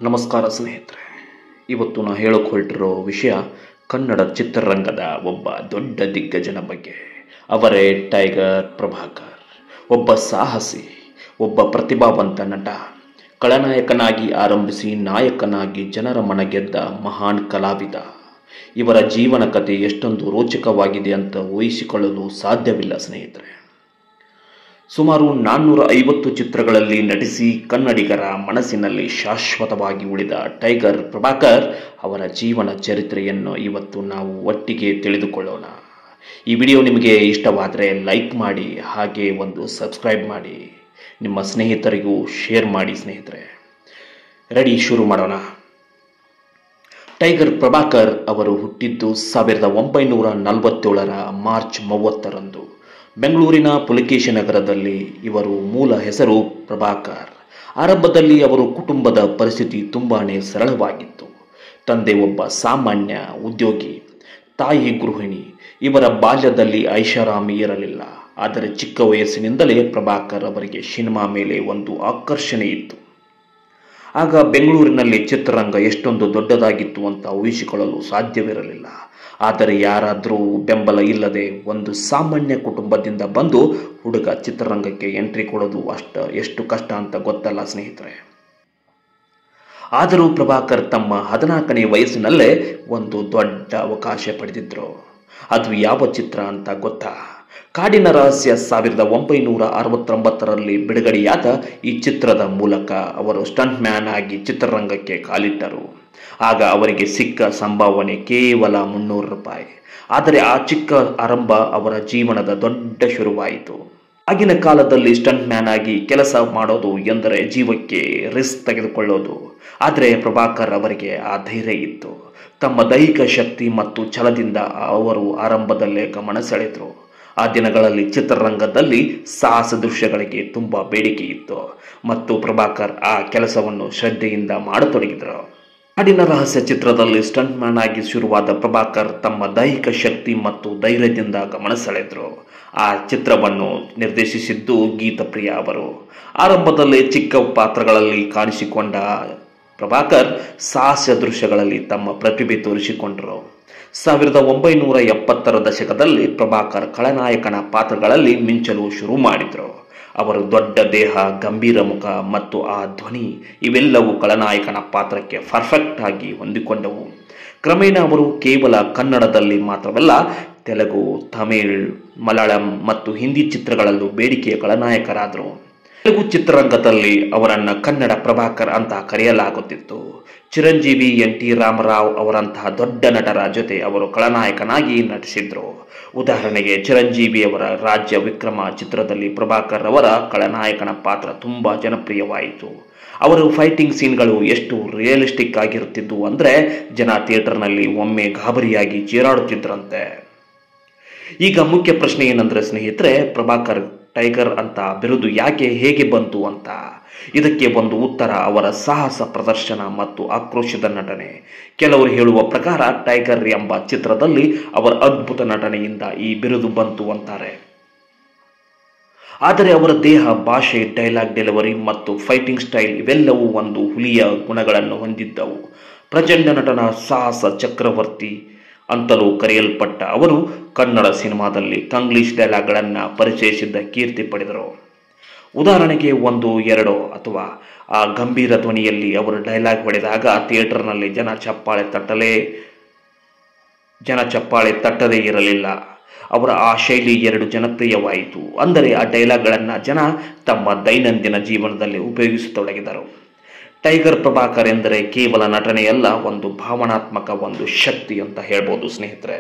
ನಮಸ್ಕಾರ ಸ್ನೇಹಿತರೆ. ಇವತ್ತು ನಾ ಹೇಳೋಕೆ ಹೊರಟಿರೋ ವಿಷಯ ಕನ್ನಡ ಚಿತ್ರರಂಗದ ಒಬ್ಬ ದೊಡ್ಡ ದಿಗ್ಗಜನ ಬಗ್ಗೆ. ಅವರೇ ಟೈಗರ್ ಪ್ರಭಾಕರ್. ಒಬ್ಬ ಸಾಹಸಿ, ಒಬ್ಬ ಪ್ರತಿಭಾವಂತ ನಟ, ಖಳನಾಯಕನಾಗಿ ಆರಂಭಿಸಿ ನಾಯಕನಾಗಿ ಜನರ ಮನ ಗೆದ್ದ ಮಹಾನ್ ಕಲಾವಿದ. ಇವರ ಜೀವನ ಕಥೆ ಎಷ್ಟೊಂದು ರೋಚಕವಾಗಿದೆ ಅಂತ ಊಹಿಸಿಕೊಳ್ಳಲು ಸಾಧ್ಯವಿಲ್ಲ ಸ್ನೇಹಿತರೆ. ಸುಮಾರು 450 ಚಿತ್ರಗಳಲ್ಲಿ ನಟಿಸಿ ಕನ್ನಡಿಗರ ಮನಸ್ಸಿನಲ್ಲಿ ಶಾಶ್ವತವಾಗಿ ಉಳಿದ ಟೈಗರ್ ಪ್ರಭಾಕರ್ ಅವರ ಜೀವನ ಚರಿತ್ರೆಯನ್ನು ಇವತ್ತು ನಾವು ಒಟ್ಟಿಗೆ ತಿಳಿದುಕೊಳ್ಳೋಣ. ಈ ವಿಡಿಯೋ ನಿಮಗೆ ಇಷ್ಟವಾದರೆ ಲೈಕ್ ಮಾಡಿ, ಹಾಗೆ ಒಂದು ಸಬ್ಸ್ಕ್ರೈಬ್ ಮಾಡಿ, ನಿಮ್ಮ ಸ್ನೇಹಿತರಿಗೂ ಶೇರ್ ಮಾಡಿ ಸ್ನೇಹಿತರೆ. ರೆಡಿ, ಶುರು ಮಾಡೋಣ. ಟೈಗರ್ ಪ್ರಭಾಕರ್ ಅವರು ಹುಟ್ಟಿದ್ದು 1947ರ ಮಾರ್ಚ್ 30ರಂದು ಬೆಂಗಳೂರಿನ ಪುಲಕೇಶಿ ನಗರದಲ್ಲಿ. ಇವರು ಮೂಲ ಹೆಸರು ಪ್ರಭಾಕರ್. ಆರಂಭದಲ್ಲಿ ಅವರ ಕುಟುಂಬದ ಪರಿಸ್ಥಿತಿ ತುಂಬಾನೇ ಸರಳವಾಗಿತ್ತು. ತಂದೆ ಒಬ್ಬ ಸಾಮಾನ್ಯ ಉದ್ಯೋಗಿ, ತಾಯಿ ಗೃಹಿಣಿ. ಇವರ ಬಾಲ್ಯದಲ್ಲಿ ಐಷಾರಾಮಿ ಇರಲಿಲ್ಲ. ಆದರೆ ಚಿಕ್ಕ ವಯಸ್ಸಿನಿಂದಲೇ ಪ್ರಭಾಕರ್ ಅವರಿಗೆ ಸಿನಿಮಾ ಮೇಲೆ ಒಂದು ಆಕರ್ಷಣೆ ಇತ್ತು. ಆಗ ಬೆಂಗಳೂರಿನಲ್ಲಿ ಚಿತ್ರರಂಗ ಎಷ್ಟೊಂದು ದೊಡ್ಡದಾಗಿತ್ತು ಅಂತ ಊಹಿಸಿಕೊಳ್ಳಲು ಸಾಧ್ಯವಿರಲಿಲ್ಲ. ಆದರೆ ಯಾರಾದರೂ ಬೆಂಬಲ ಇಲ್ಲದೆ ಒಂದು ಸಾಮಾನ್ಯ ಕುಟುಂಬದಿಂದ ಬಂದು ಹುಡುಗ ಚಿತ್ರರಂಗಕ್ಕೆ ಎಂಟ್ರಿ ಕೊಡೋದು ಎಷ್ಟು ಕಷ್ಟ ಅಂತ ಗೊತ್ತಲ್ಲ ಸ್ನೇಹಿತರೆ. ಆದರೂ ಪ್ರಭಾಕರ್ ತಮ್ಮ 14ನೇ ವಯಸ್ಸಿನಲ್ಲೇ ಒಂದು ದೊಡ್ಡ ಅವಕಾಶ ಪಡೆದಿದ್ರು. ಅದು ಯಾವ ಚಿತ್ರ ಅಂತ ಗೊತ್ತಾ? ಕಾಡಿನ ರಹಸ್ಯ. 1969ರಲ್ಲಿ ಬಿಡುಗಡೆಯಾದ ಈ ಚಿತ್ರದ ಮೂಲಕ ಅವರು ಸ್ಟಂಟ್ ಮ್ಯಾನ್ ಆಗಿ ಚಿತ್ರರಂಗಕ್ಕೆ ಕಾಲಿಟ್ಟರು. ಆಗ ಅವರಿಗೆ ಸಿಕ್ಕ ಸಂಭಾವನೆ ಕೇವಲ 300 ರೂಪಾಯಿ. ಆದರೆ ಆ ಚಿಕ್ಕ ಆರಂಭ ಅವರ ಜೀವನದ ದೊಡ್ಡ ಶುರುವಾಯಿತು. ಆಗಿನ ಕಾಲದಲ್ಲಿ ಸ್ಟಂಟ್ ಮ್ಯಾನ್ ಆಗಿ ಕೆಲಸ ಮಾಡೋದು ಎಂದರೆ ಜೀವಕ್ಕೆ ರಿಸ್ಕ್ ತೆಗೆದುಕೊಳ್ಳೋದು. ಆದರೆ ಪ್ರಭಾಕರ್ ಅವರಿಗೆ ಆ ಧೈರ್ಯ ಇತ್ತು. ತಮ್ಮ ದೈಹಿಕ ಶಕ್ತಿ ಮತ್ತು ಛಲದಿಂದ ಅವರು ಆರಂಭದಲ್ಲೇ ಗಮನ ಸೆಳೆದರು. ಆ ದಿನಗಳಲ್ಲಿ ಚಿತ್ರರಂಗದಲ್ಲಿ ಸಾಹಸ ದೃಶ್ಯಗಳಿಗೆ ತುಂಬ ಬೇಡಿಕೆ ಇತ್ತು ಮತ್ತು ಪ್ರಭಾಕರ್ ಆ ಕೆಲಸವನ್ನು ಶ್ರದ್ಧೆಯಿಂದ ಮಾಡತೊಡಗಿದರು. ಕಾಡಿನ ರಹಸ್ಯ ಚಿತ್ರದಲ್ಲಿ ಸ್ಟಂಟ್ ಮ್ಯಾನ್ ಆಗಿ ಶುರುವಾದ ಪ್ರಭಾಕರ್ ತಮ್ಮ ದೈಹಿಕ ಶಕ್ತಿ ಮತ್ತು ಧೈರ್ಯದಿಂದ ಗಮನ ಸೆಳೆದರು. ಆ ಚಿತ್ರವನ್ನು ನಿರ್ದೇಶಿಸಿದ್ದು ಗೀತಪ್ರಿಯ ಅವರು. ಆರಂಭದಲ್ಲೇ ಚಿಕ್ಕ ಪಾತ್ರಗಳಲ್ಲಿ ಕಾಣಿಸಿಕೊಂಡ ಪ್ರಭಾಕರ್ ಸಾಹಸ ದೃಶ್ಯಗಳಲ್ಲಿ ತಮ್ಮ ಪ್ರತಿಭೆ ತೋರಿಸಿಕೊಂಡರು. 1970ರ ದಶಕದಲ್ಲಿ ಪ್ರಭಾಕರ್ ಖಳನಾಯಕನ ಪಾತ್ರಗಳಲ್ಲಿ ಮಿಂಚಲು ಶುರು ಮಾಡಿದರು. ಅವರು ದೊಡ್ಡ ದೇಹ, ಗಂಭೀರ ಮುಖ ಮತ್ತು ಆ ಧ್ವನಿ ಇವೆಲ್ಲವೂ ಖಳನಾಯಕನ ಪಾತ್ರಕ್ಕೆ ಪರ್ಫೆಕ್ಟ್ ಆಗಿ ಹೊಂದಿಕೊಂಡವು. ಕ್ರಮೇಣ ಅವರು ಕೇವಲ ಕನ್ನಡದಲ್ಲಿ ಮಾತ್ರವಲ್ಲ, ತೆಲುಗು, ತಮಿಳ್, ಮಲಯಾಳಂ ಮತ್ತು ಹಿಂದಿ ಚಿತ್ರಗಳಲ್ಲೂ ಬೇಡಿಕೆಯ ಖಳನಾಯಕರಾದರು. ತೆಲುಗು ಚಿತ್ರರಂಗದಲ್ಲಿ ಅವರನ್ನು ಕನ್ನಡ ಪ್ರಭಾಕರ್ ಅಂತ ಕರೆಯಲಾಗುತ್ತಿತ್ತು. ಚಿರಂಜೀವಿ, NT ರಾಮರಾವ್ ಅವರಂತಹ ದೊಡ್ಡ ನಟರ ಜೊತೆ ಅವರು ಖಳನಾಯಕನಾಗಿ ನಟಿಸಿದ್ರು. ಉದಾಹರಣೆಗೆ ಚಿರಂಜೀವಿ ಅವರ ರಾಜ್ಯ ವಿಕ್ರಮ ಚಿತ್ರದಲ್ಲಿ ಪ್ರಭಾಕರ್ ಅವರ ಖಳನಾಯಕನ ಪಾತ್ರ ತುಂಬಾ ಜನಪ್ರಿಯವಾಯಿತು. ಅವರು ಫೈಟಿಂಗ್ ಸೀನ್ಗಳು ಎಷ್ಟು ರಿಯಲಿಸ್ಟಿಕ್ ಆಗಿರುತ್ತಿದ್ದವು ಅಂದರೆ ಜನ ಥಿಯೇಟರ್ನಲ್ಲಿ ಒಮ್ಮೆ ಗಾಬರಿಯಾಗಿ ಚೀರಾಡುತ್ತಿದ್ರಂತೆ. ಈಗ ಮುಖ್ಯ ಪ್ರಶ್ನೆ ಏನಂದ್ರೆ ಸ್ನೇಹಿತರೆ, ಪ್ರಭಾಕರ್ ಟೈಗರ್ ಅಂತ ಬಿರುದು ಹೇಗೆ ಬಂತು ಅಂತ. ಇದಕ್ಕೆ ಒಂದು ಉತ್ತರ ಅವರ ಸಾಹಸ ಪ್ರದರ್ಶನ ಮತ್ತು ಆಕ್ರೋಶದ ನಟನೆ. ಕೆಲವರು ಹೇಳುವ ಪ್ರಕಾರ ಟೈಗರ್ ಎಂಬ ಚಿತ್ರದಲ್ಲಿ ಅವರ ಅದ್ಭುತ ನಟನೆಯಿಂದ ಈ ಬಿರುದು ಬಂತು ಅಂತಾರೆ. ಆದರೆ ಅವರ ದೇಹ, ಭಾಷೆ, ಡೈಲಾಗ್ ಡೆಲಿವರಿ ಮತ್ತು ಫೈಟಿಂಗ್ ಸ್ಟೈಲ್ ಇವೆಲ್ಲವೂ ಒಂದು ಹುಲಿಯ ಗುಣಗಳನ್ನು ಹೊಂದಿದ್ದವು. ಪ್ರಚಂಡ ನಟನ ಸಾಹಸ ಚಕ್ರವರ್ತಿ ಅಂತಲೂ ಕರೆಯಲ್ಪಟ್ಟ ಅವರು ಕನ್ನಡ ಸಿನಿಮಾದಲ್ಲಿ ಕಂಗ್ಲೀಷ್ ಡೈಲಾಗ್ಗಳನ್ನು ಪರಿಚಯಿಸಿದ್ದ ಕೀರ್ತಿ ಪಡೆದರು. ಉದಾಹರಣೆಗೆ 1, 2 ಅಥವಾ ಆ ಗಂಭೀರ ಧ್ವನಿಯಲ್ಲಿ ಅವರು ಡೈಲಾಗ್ ಹೊಡೆದಾಗ ಥಿಯೇಟರ್ನಲ್ಲಿ ಜನ ಚಪ್ಪಾಳೆ ತಟ್ಟದೇ ಇರಲಿಲ್ಲ. ಅವರ ಆ ಶೈಲಿ ಜನಪ್ರಿಯವಾಯಿತು. ಅಂದರೆ ಆ ಡೈಲಾಗ್ಗಳನ್ನು ಜನ ತಮ್ಮ ದೈನಂದಿನ ಜೀವನದಲ್ಲಿ ಉಪಯೋಗಿಸತೊಡಗಿದರು. ಟೈಗರ್ ಪ್ರಭಾಕರ್ ಎಂದರೆ ಕೇವಲ ನಟನೆಯಲ್ಲ, ಒಂದು ಭಾವನಾತ್ಮಕ ಒಂದು ಶಕ್ತಿ ಅಂತ ಹೇಳ್ಬೋದು ಸ್ನೇಹಿತರೆ.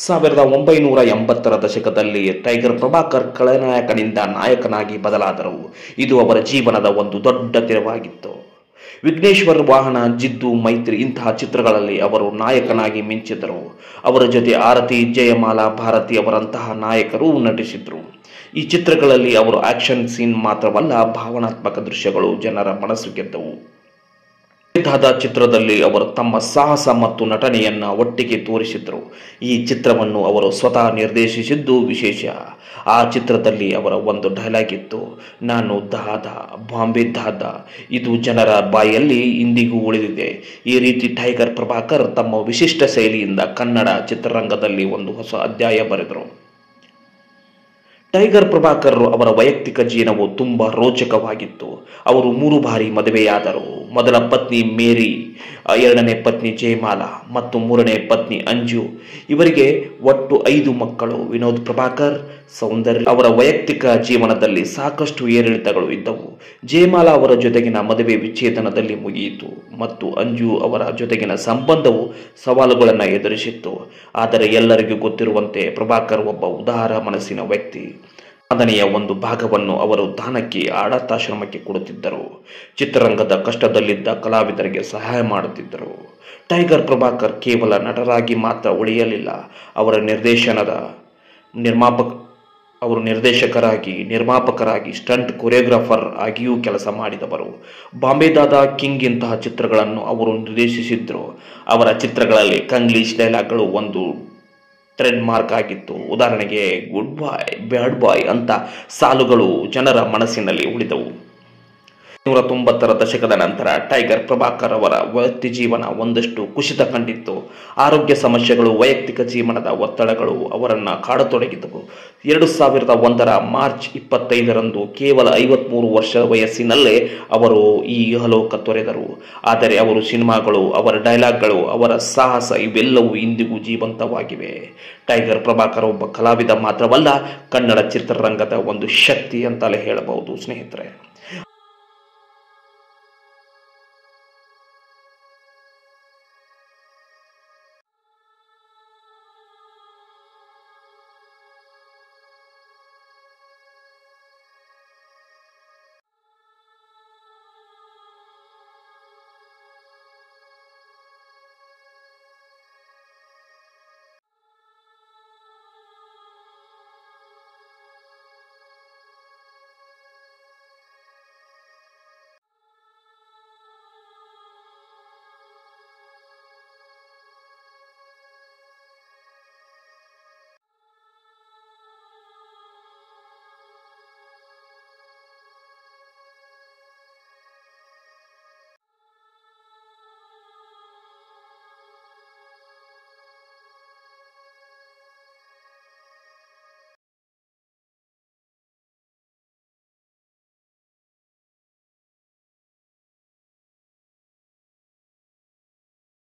1980ರ ದಶಕದಲ್ಲಿ ಟೈಗರ್ ಪ್ರಭಾಕರ್ ಖಳನಾಯಕನಿಂದ ನಾಯಕನಾಗಿ ಬದಲಾದರು. ಇದು ಅವರ ಜೀವನದ ಒಂದು ದೊಡ್ಡ ತಿರುವಾಗಿತ್ತು. ವಿಘ್ನೇಶ್ವರ್ ವಾಹನ, ಜಿದ್ದು, ಮೈತ್ರಿ ಇಂತಹ ಚಿತ್ರಗಳಲ್ಲಿ ಅವರು ನಾಯಕನಾಗಿ ಮಿಂಚಿದರು. ಅವರ ಜೊತೆ ಆರತಿ, ಜಯಮಾಲಾ, ಭಾರತಿ ಅವರಂತಹ ನಾಯಕರು ನಟಿಸಿದ್ರು. ಈ ಚಿತ್ರಗಳಲ್ಲಿ ಅವರು ಆಕ್ಷನ್ ಸೀನ್ ಮಾತ್ರವಲ್ಲ, ಭಾವನಾತ್ಮಕ ದೃಶ್ಯಗಳು ಜನರ ಮನಸ್ಸು ಗೆದ್ದವು. ದಾದಾ ಚಿತ್ರದಲ್ಲಿ ಅವರು ತಮ್ಮ ಸಾಹಸ ಮತ್ತು ನಟನೆಯನ್ನ ಒಟ್ಟಿಗೆ ತೋರಿಸಿದ್ರು. ಈ ಚಿತ್ರವನ್ನು ಅವರು ಸ್ವತಃ ನಿರ್ದೇಶಿಸಿದ್ದು ವಿಶೇಷ. ಆ ಚಿತ್ರದಲ್ಲಿ ಅವರ ಒಂದು ಡೈಲಾಗ್ ಇತ್ತು, ನಾನು ದಾದಾ, ಬಾಂಬೆ ದಾದಾ. ಇದು ಜನರ ಬಾಯಲ್ಲಿ ಇಂದಿಗೂ ಉಳಿದಿದೆ. ಈ ರೀತಿ ಟೈಗರ್ ಪ್ರಭಾಕರ್ ತಮ್ಮ ವಿಶಿಷ್ಟ ಶೈಲಿಯಿಂದ ಕನ್ನಡ ಚಿತ್ರರಂಗದಲ್ಲಿ ಒಂದು ಹೊಸ ಅಧ್ಯಾಯ ಬರೆದರು. ಟೈಗರ್ ಪ್ರಭಾಕರ್ ಅವರ ವೈಯಕ್ತಿಕ ಜೀವನವು ತುಂಬಾ ರೋಚಕವಾಗಿತ್ತು. ಅವರು 3 ಬಾರಿ ಮದುವೆಯಾದರು. ಮೊದಲ ಪತ್ನಿ ಮೇರಿ, ಎರಡನೇ ಪತ್ನಿ ಜಯಮಾಲಾ ಮತ್ತು 3ನೇ ಪತ್ನಿ ಅಂಜು. ಇವರಿಗೆ ಒಟ್ಟು 5 ಮಕ್ಕಳು. ವಿನೋದ್ ಪ್ರಭಾಕರ್, ಸೌಂದರ್ಯ ಅವರ ವೈಯಕ್ತಿಕ ಜೀವನದಲ್ಲಿ ಸಾಕಷ್ಟು ಏರಿಳಿತಗಳು ಇದ್ದವು. ಜಯಮಾಲಾ ಅವರ ಜೊತೆಗಿನ ಮದುವೆ ವಿಚ್ಛೇದನದಲ್ಲಿ ಮುಗಿಯಿತು ಮತ್ತು ಅಂಜು ಅವರ ಜೊತೆಗಿನ ಸಂಬಂಧವು ಸವಾಲುಗಳನ್ನು ಎದುರಿಸಿತ್ತು. ಆದರೆ ಎಲ್ಲರಿಗೂ ಗೊತ್ತಿರುವಂತೆ ಪ್ರಭಾಕರ್ ಒಬ್ಬ ಉದಾರ ಮನಸ್ಸಿನ ವ್ಯಕ್ತಿ. ಸಾಧನೆಯ ಒಂದು ಭಾಗವನ್ನು ಅವರು ದಾನಕ್ಕೆ, ಅನಾಥಾಶ್ರಮಕ್ಕೆ ಕೊಡುತ್ತಿದ್ದರು. ಚಿತ್ರರಂಗದ ಕಷ್ಟದಲ್ಲಿದ್ದ ಕಲಾವಿದರಿಗೆ ಸಹಾಯ ಮಾಡುತ್ತಿದ್ದರು. ಟೈಗರ್ ಪ್ರಭಾಕರ್ ಕೇವಲ ನಟರಾಗಿ ಮಾತ್ರ ಉಳಿಯಲಿಲ್ಲ, ಅವರು ನಿರ್ದೇಶಕರಾಗಿ, ನಿರ್ಮಾಪಕರಾಗಿ, ಸ್ಟಂಟ್ ಕೊರಿಯೋಗ್ರಾಫರ್ ಆಗಿಯೂ ಕೆಲಸ ಮಾಡಿದವರು. ಬಾಂಬೆ ದಾದಾ ಕಿಂಗ್ ಇಂತಹ ಚಿತ್ರಗಳನ್ನು ಅವರು ನಿರ್ದೇಶಿಸಿದ್ರು. ಅವರ ಚಿತ್ರಗಳಲ್ಲಿ ಕಂಗ್ಲೀಷ್ ಡೈಲಾಗ್ಗಳು ಒಂದು ಟ್ರೆಡ್ ಮಾರ್ಕ್ ಆಗಿತ್ತು. ಉದಾಹರಣೆಗೆ ಗುಡ್ ಬಾಯ್, ಬ್ಯಾಡ್ ಬಾಯ್ ಅಂತ ಸಾಲುಗಳು ಜನರ ಮನಸ್ಸಿನಲ್ಲಿ ಉಳಿದವು. 1990ರ ದಶಕದ ನಂತರ ಟೈಗರ್ ಪ್ರಭಾಕರ್ ಅವರ ವೃತ್ತಿ ಜೀವನ ಒಂದಷ್ಟು ಕುಸಿತ ಕಂಡಿತ್ತು. ಆರೋಗ್ಯ ಸಮಸ್ಯೆಗಳು, ವೈಯಕ್ತಿಕ ಜೀವನದ ಒತ್ತಡಗಳು ಅವರನ್ನು ಕಾಡತೊಡಗಿದವು. 2001ರ ಮಾರ್ಚ್ 25ರಂದು ಕೇವಲ 53 ವರ್ಷ ವಯಸ್ಸಿನಲ್ಲೇ ಅವರು ಈ ಇಹಲೋಕ ತೊರೆದರು. ಆದರೆ ಅವರ ಸಿನಿಮಾಗಳು, ಅವರ ಡೈಲಾಗ್ಗಳು, ಅವರ ಸಾಹಸ ಇವೆಲ್ಲವೂ ಇಂದಿಗೂ ಜೀವಂತವಾಗಿವೆ. ಟೈಗರ್ ಪ್ರಭಾಕರ್ ಒಬ್ಬ ಕಲಾವಿದ ಮಾತ್ರವಲ್ಲ, ಕನ್ನಡ ಚಿತ್ರರಂಗದ ಒಂದು ಶಕ್ತಿ ಅಂತಲೇ ಹೇಳಬಹುದು ಸ್ನೇಹಿತರೆ.